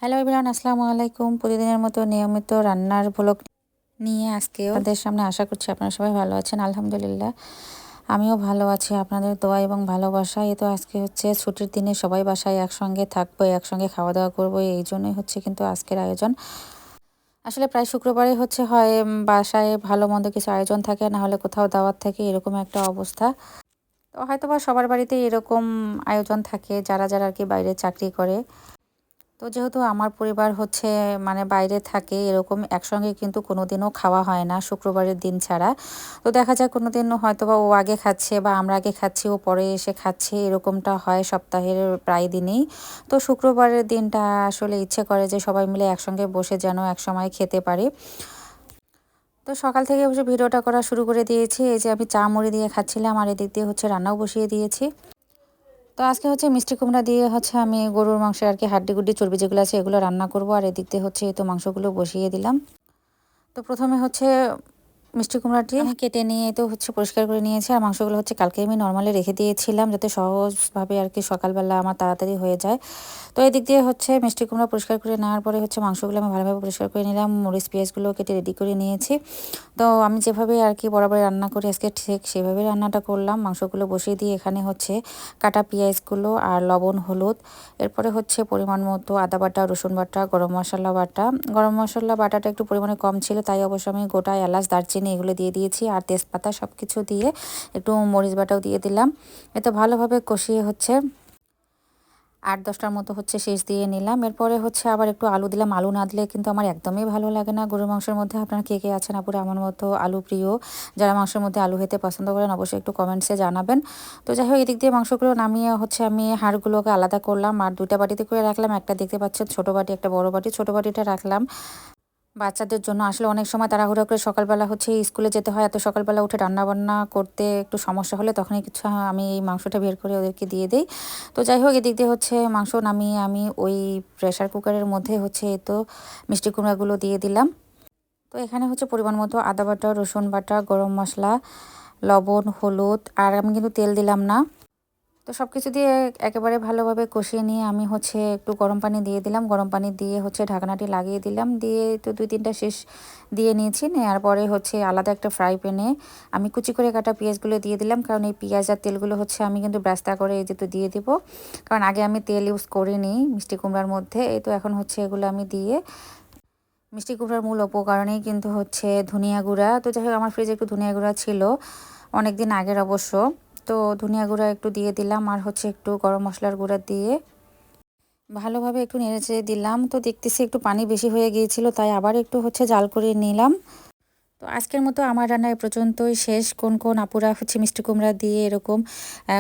Hello everyone, আসসালামু আলাইকুম। প্রতিদিনের মতো নিয়মিত রান্নার ভ্লগ নিয়ে আজকেও আপনাদের সামনে আশা করছি আপনারা সবাই ভালো আছেন। আলহামদুলিল্লাহ আমিও ভালো আছি আপনাদের দোয়া এবং ভালোবাসায়। তো আজকে হচ্ছে ছুটির দিনে সবাই বাসায় একসঙ্গে থাকবো, একসঙ্গে খাওয়া দাওয়া করবো, এই জন্যই হচ্ছে কিন্তু আজকের আয়োজন। আসলে প্রায় শুক্রবারে হচ্ছে হয় বাসায় ভালো মন্দ কিছু আয়োজন থাকে, না হলে কোথাও দাওয়াত থাকে, এরকম একটা অবস্থা। তো হয়তো বা সবার বাড়িতে এরকম আয়োজন থাকে যারা যারা আর কি বাইরে চাকরি করে। তো যেহেতু আমার পরিবার হচ্ছে মানে বাইরে থাকে, এরকম একসঙ্গে কিন্তু কোনোদিনও খাওয়া হয় না শুক্রবারের দিন ছাড়া। তো দেখা যায় কোনোদিন হয়তোবা ও আগে খাচ্ছে বা আমরা আগে খাচ্ছি, ও পরে এসে খাচ্ছে, এরকমটা হয় সপ্তাহের প্রায় দিনেই। তো শুক্রবারের দিনটা আসলে ইচ্ছে করে যে সবাই মিলে একসঙ্গে বসে যেন একসময় খেতে পারি। তো সকাল থেকে বসে ভিডিওটা করা শুরু করে দিয়েছি। এই যে আমি চা মুড়ি দিয়ে খাচ্ছিলাম, আর এদিক দিয়ে হচ্ছে রান্নাও বসিয়ে দিয়েছি। তো আজকে হচ্ছে মিষ্টি কুমড়া দিয়ে হচ্ছে আমি গরুর মাংসের আর কি হাড্ডি গুড্ডি চর্বি যেগুলো আছে এগুলো রান্না করব। আর এদিক দিয়ে হচ্ছে এই তো মাংসগুলো বসিয়ে দিলাম। তো প্রথমে হচ্ছে মিষ্টি কুমড়াটি আমি কেটে নিয়ে তো হচ্ছে পরিষ্কার করে নিয়েছি। আর মাংসগুলো হচ্ছে কালকে আমি নর্মালি রেখে দিয়েছিলাম যাতে সহজভাবে আর কি সকালবেলা আমার তাড়াতাড়ি হয়ে যায়। তো এদিক দিয়ে হচ্ছে মিষ্টি কুমড়া পরিষ্কার করে নেওয়ার পরে হচ্ছে মাংসগুলো আমি ভালোভাবে পরিষ্কার করে নিলাম, মরিচ পেঁয়াজগুলো কেটে রেডি করে নিয়েছি। তো আমি যেভাবে আর কি বরাবর রান্না করি আজকে ঠিক সেভাবে রান্নাটা করলাম। মাংসগুলো বসিয়ে দিয়ে এখানে হচ্ছে কাটা পেঁয়াজগুলো আর লবণ হলুদ, এরপরে হচ্ছে পরিমাণ মতো আদা বাটা, রসুন বাটা, গরম মশলা বাটা। গরম মশলা বাটাটা একটু পরিমাণে কম ছিল, তাই অবশ্য আমি গোটা এলাচ, দারচিনি এগুলো দিয়ে দিয়েছি, আর তেজপাতা সব কিছু দিয়ে একটু মরিচ বাটাও দিয়ে দিলাম। এতে ভালোভাবে কষিয়ে হচ্ছে 8-10টার মতো হচ্ছে শেষ দিয়ে নিলাম। এরপরে হচ্ছে আবার একটু আলু দিলাম। আলু না দিলে কিন্তু আমার একদমই ভালো লাগে না গরুর মাংসের মধ্যে। আপনারা কে কে আছেন আপুরা আমার মতো আলু প্রিয়? যারা মাংসের মধ্যে আলু খেতে পছন্দ করেন অবশ্যই একটু কমেন্টসে জানাবেন। তো যাই হোক, এদিক দিয়ে মাংসগুলো নামিয়ে হচ্ছে আমি হাড়গুলোকে আলাদা করলাম আর দুইটা বাটিতে করে রাখলাম। একটা দেখতে পাচ্ছেন ছোটো বাটি, একটা বড় বাটি। ছোটো বাটিটা রাখলাম বাচ্চাদের জন্য। আসলে অনেক সময় তাড়াহুড়া করে সকালবেলা হচ্ছে স্কুলে যেতে হয়, এত সকালবেলা উঠে রান্নাবান্না করতে একটু সমস্যা হলে তখনই কিছু আমি এই মাংসটা বের করে ওদেরকে দিয়ে দিই। তো যাই হোক, এদিক দিয়ে হচ্ছে মাংস নামিয়ে আমি ওই প্রেশার কুকারের মধ্যে হচ্ছে তো মিষ্টি কুমড়াগুলো দিয়ে দিলাম। তো এখানে হচ্ছে পরিমাণ মতো আদা বাটা, রসুন বাটা, গরম মশলা, লবণ, হলুদ, আর আমি কিন্তু তেল দিলাম না। তো সব কিছু দিয়ে একেবারে ভালোভাবে কষিয়ে নিয়ে আমি হচ্ছে একটু গরম পানি দিয়ে দিলাম। গরম পানি দিয়ে হচ্ছে ঢাকনাটি লাগিয়ে দিলাম, দিয়ে তো 2-3টা শেষ দিয়ে নিয়েছি। নেওয়ার পরে হচ্ছে আলাদা একটা ফ্রাই প্যানে আমি কুচি করে কাটা পেঁয়াজগুলো দিয়ে দিলাম, কারণ এই পেঁয়াজ আর তেলগুলো হচ্ছে আমি কিন্তু ব্রাস্তা করে এই যে তো দিয়ে দিব, কারণ আগে আমি তেল ইউজ করিনি মিষ্টি কুমড়ার মধ্যে। এই তো এখন হচ্ছে এগুলো আমি দিয়ে, মিষ্টি কুমড়ার মূল উপকরণেই কিন্তু হচ্ছে ধনিয়া গুঁড়া। তো যাই হোক, আমার ফ্রিজে একটু ধনিয়া গুঁড়া ছিল অনেক দিন আগের অবশ্য। তো ধনিয়া গুঁড়া একটু দিয়ে দিলাম, আর হচ্ছে একটু গরম মশলার গুঁড়া দিয়ে ভালোভাবে একটু নেড়েচেড়ে দিলাম। তো দেখতেছি একটু পানি বেশি হয়ে গিয়েছিল, তাই আবার একটু হচ্ছে জাল করে নিলাম। তো আজকের মতো আমার রান্না এ পর্যন্তই শেষ। কোন কোন আপুরা হচ্ছে মিষ্টি কুমড়া দিয়ে এরকম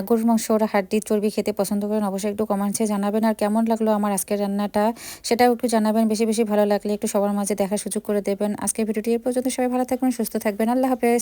গরুর মাংস ওরা হাড্ডি চর্বি খেতে পছন্দ করেন অবশ্যই একটু কমেন্টসে জানাবেন। আর কেমন লাগলো আমার আজকের রান্নাটা সেটাও একটু জানাবেন। বেশি বেশি ভালো লাগলে একটু সবার মাঝে দেখার সুযোগ করে দেবেন। আজকের ভিডিওটি এ পর্যন্ত, সবাই ভালো থাকবেন, সুস্থ থাকবেন, আল্লাহ হাফেজ।